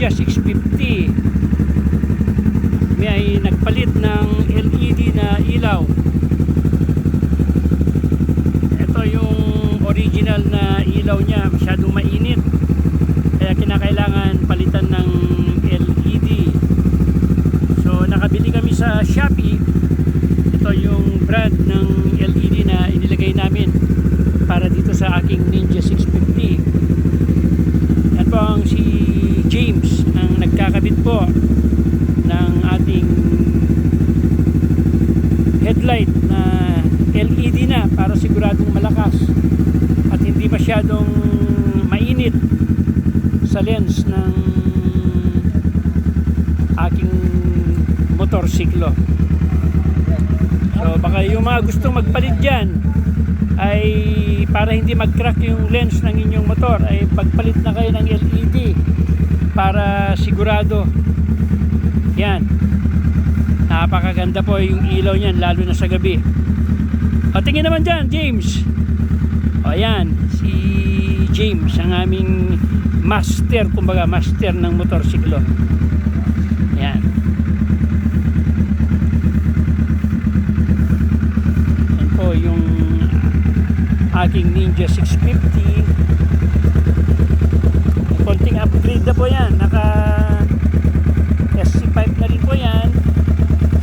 Ninja 650. May nagpalit ng LED na ilaw. Ito yung original na ilaw niya, masyadong mainit, kaya kinakailangan palitan ng LED. So nakabili kami sa Shopee. Ito yung brand ng LED na inilagay namin para dito sa aking Ninja 650. Yan po ang si James ang nagkakabit po ng ating headlight na LED na para siguradong malakas at hindi masyadong mainit sa lens ng aking motorsiklo. So baka yung mga gustong magpalit dyan ay para hindi mag-crack yung lens ng inyong motor ay pagpalit na kayo ng LED para sigurado. Yan, napakaganda po yung ilaw niyan lalo na sa gabi. O tingin naman dyan, James. O yan, si James ang aming master, kumbaga master ng motorsiklo. Yan. Yan po yung aking Ninja 650. Konting upgrade na po yan. Naka SC5 na rin po yan.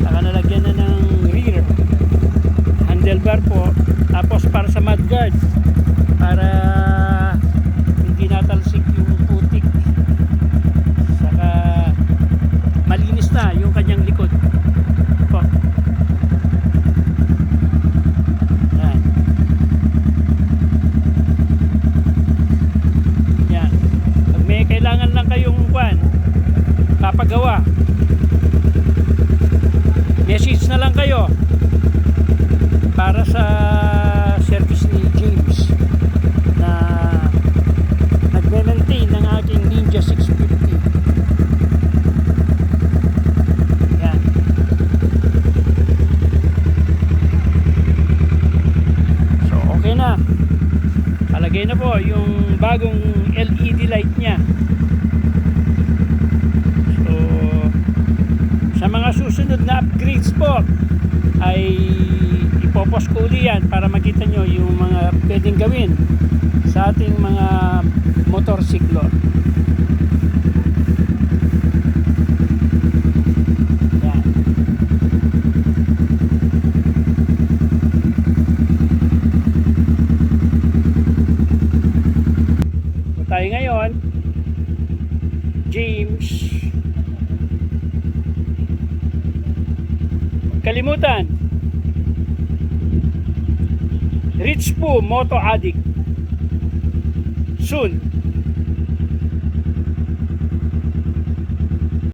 Saka nalagyan na ng rear handlebar po. Tapos para sa mudguard, para hindi natalsik yung putik. Saka malinis na yung kanyang likod po. Yan. Yan. Pag may kailangan lang kayong papagawa, message na lang kayo para sa service ni James na nagme-maintain ng aking Ninja 650. Yan. So okay na, palagay na po yung bagong LED light nya. Sa mga susunod na upgrades po ay ipopost ko uli yan para makita nyo yung mga pwedeng gawin sa ating mga motorsiklo. Yan. So tayo ngayon, James. Kalimutan, Rich Po Moto Addict soon.